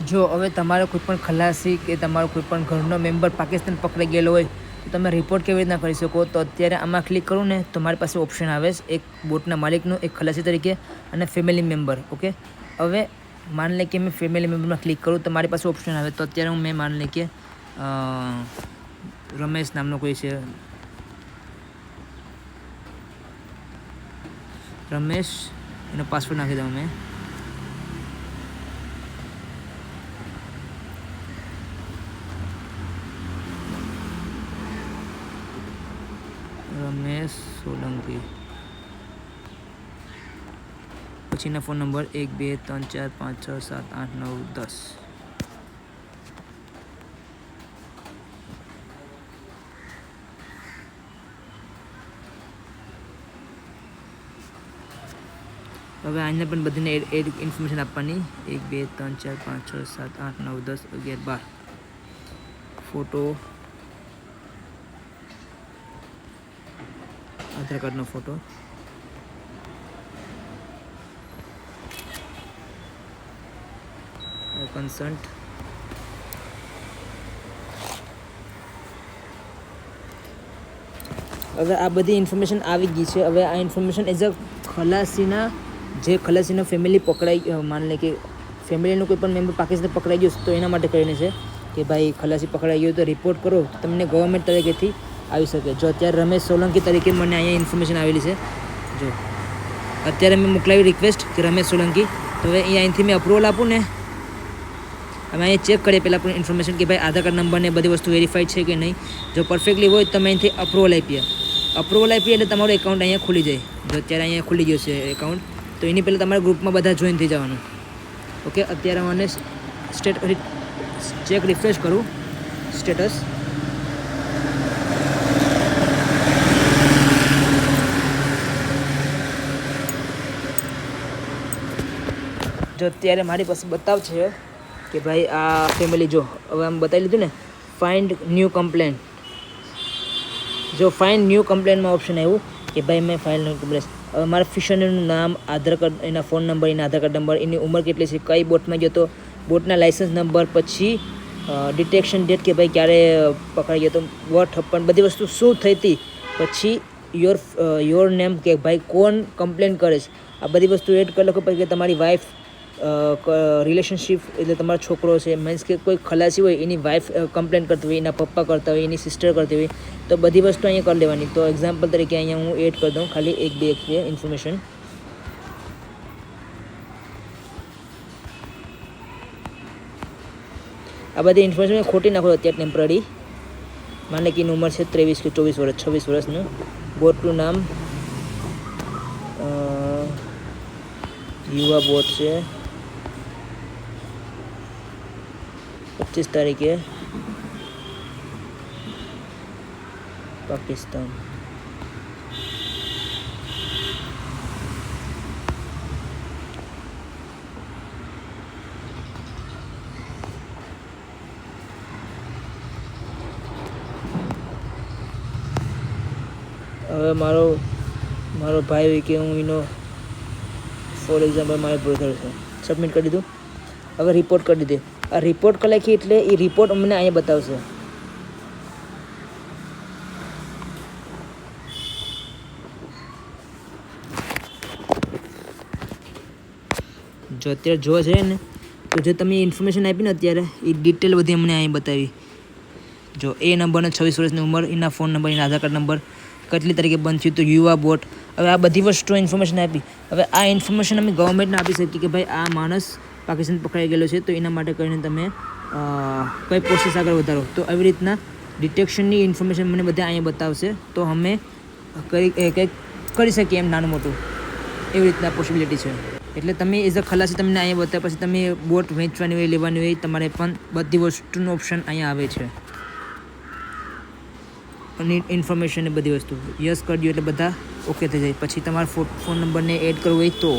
જો હવે તમારો કોઈ પણ ખલાસી કે તમારો કોઈ પણ ઘરનો મેમ્બર પાકિસ્તાન પકડાઈ ગયેલો હોય તો તમે રિપોર્ટ કેવી રીતના કરી શકો? તો અત્યારે આમાં ક્લિક કરું ને તો મારી પાસે ઓપ્શન આવે છે એક બોટના માલિકનું, એક ખલાસી તરીકે અને ફેમિલી મેમ્બર. ઓકે, હવે માની લે કે મેં ફેમિલી મેમ્બરમાં ક્લિક કરું તો મારી પાસે ઓપ્શન આવે. તો અત્યારે મેં માની લે કે રમેશ નામનો કોઈ છે, રમેશ, એનો પાસવર્ડ નાખી દઉં મેં. રમેશ સોલંકી. પછીના ફોન નંબર 1 2 3 4 5 6 7 8 9 10. હવે આને પણ બધીને એડ ઇન્ફોર્મેશન આપવાની. 1 2 3 4 5 6 7 8 9 10 11 12. ફોટો, આધાર કાર્ડનો ફોટો, કન્સન્ટ, હવે આ બધી ઇન્ફોર્મેશન આવી ગઈ છે. હવે આ ઇન્ફોર્મેશન એઝ અ ખલાસીનો ફેમિલી પકડાઈ, માની લે કે ફેમિલીનું કોઈ પણ મેમ્બર પાકિસ્તાન પકડાઈ ગયું તો એના માટે કરીને છે કે ભાઈ ખલાસી પકડાઈ ગયું તો રિપોર્ટ કરો, તમને ગવર્મેન્ટ તરીકેથી આવી શકે. જો અત્યારે રમેશ સોલંકી તરીકે મને અહીંયા ઇન્ફોર્મેશન આવેલી છે. જો અત્યારે મેં મોકલાવી રિક્વેસ્ટ કે રમેશ સોલંકી, તો હવે અહીંયાથી મેં અપ્રુવલ આપું ને, હવે અહીંયા ચેક કરીએ પહેલાં પણ ઇન્ફોર્મેશન કે ભાઈ આધાર કાર્ડ નંબર ને બધી વસ્તુ વેરીફાઈડ છે કે નહીં. જો પરફેક્ટલી હોય તો તમે અહીંથી અપ્રુવલ આપીએ એટલે તમારું એકાઉન્ટ અહીંયા ખુલી જાય. જો અત્યારે અહીંયા ખુલી ગયું છે એકાઉન્ટ, તો એની પહેલાં તમારા ગ્રુપમાં બધા જોઈન થઈ જવાનું. ઓકે, અત્યારે મને ચેક રિફ્રેશ કરું સ્ટેટસ. જો અત્યારે મારી પાસે બતાવશે કે ભાઈ આ ફેમિલી, જો હવે આમ બતાવી લીધું ને, ફાઇન્ડ ન્યૂ કમ્પ્લેન. જો ફાઇન્ડ ન્યૂ કમ્પ્લેનમાં ઓપ્શન આવ્યું કે ભાઈ મેં ફાઇલ ન્યૂ કમ્પ્લેન. હવે મારા ફિશરનું નામ, આધાર કાર્ડ, એના ફોન નંબર, એના આધાર કાર્ડ નંબર, એની ઉંમર કેટલી છે, કઈ બોટમાં ગયો તો, બોટના લાઇસન્સ નંબર, પછી ડિટેક્શન ડેટ કે ભાઈ ક્યારે પકડાઈ ગયો તો, વોટ હપન, બધી વસ્તુ શું થઈ હતી, પછી યોર નેમ કે ભાઈ કોણ કમ્પ્લેન કરે છે, આ બધી વસ્તુ એડ કરી લો. પછી તમારી વાઈફ, રિલેશનશિપ એટલે તમારો છોકરો છે, મીન્સ કે કોઈ ખલાસી હોય એની વાઈફ કમ્પ્લેન કરતી હોય, એના પપ્પા કરતા હોય, એની સિસ્ટર કરતી હોય, તો બધી વસ્તુ અહીંયા કરી લેવાની. તો એક્ઝામ્પલ તરીકે અહીંયા હું એડ કરી દઉં ખાલી 1 2 ઇન્ફોર્મેશન. આ બધી ઇન્ફોર્મેશન ખોટી નાખો અત્યારે ટેમ્પરરી. માને કે એની ઉંમર છે 23 કે 24 વર્ષ, 26 વર્ષનું. બોટનું નામ યુવા બોટ છે. 25 તારીખે પાકિસ્તાન. હવે મારો ભાઈ કે હું એનો ફોર એક્ઝામ્પલ મારે બ્રધર છે, સબમિટ કરી દીધું. હવે રિપોર્ટ કરી દીધી. આ રિપોર્ટ કરી નાખી એટલે એ રિપોર્ટ અમને અહીંયા બતાવશે. જો અત્યારે જો છે ને, તો જે તમે ઇન્ફોર્મેશન આપી ને અત્યારે એ ડિટેલ બધી અમને અહીં બતાવી. જો એ નંબરનો 26 વર્ષની ઉંમર, એના ફોન નંબર, એના આધાર કાર્ડ નંબર, કેટલી તારીખે બંધ થયું તો યુવા બોટ. હવે આ બધી વસ્તુ ઇન્ફોર્મેશન આપી. હવે આ ઇન્ફોર્મેશન અમે ગવર્મેન્ટને આપી શકીએ કે ભાઈ આ માણસ પાકિસ્તાન પકડાઈ ગયેલો છે, તો એના માટે કરીને તમે કઈ પ્રોસેસ આગળ વધારો. તો આવી રીતના ડિટેક્શનની ઇન્ફોર્મેશન મને બધા અહીંયા બતાવશે, તો અમે કંઈક કરી શકીએ એમ નાનું મોટું. એવી રીતના પોસિબિલિટી છે. એટલે તમે એઝ અ ખલાસી તમને અહીંયા બતાવે, પછી તમે બોટ વેચવાની હોય, લેવાની હોય, તમારે પણ બધી વસ્તુનું ઓપ્શન અહીંયા આવે છે. અને ઇન્ફોર્મેશન ને બધી વસ્તુ યસ કરી દો એટલે બધા ઓકે થઈ જાય. પછી તમારા ફોન નંબરને એડ કરવો હોય તો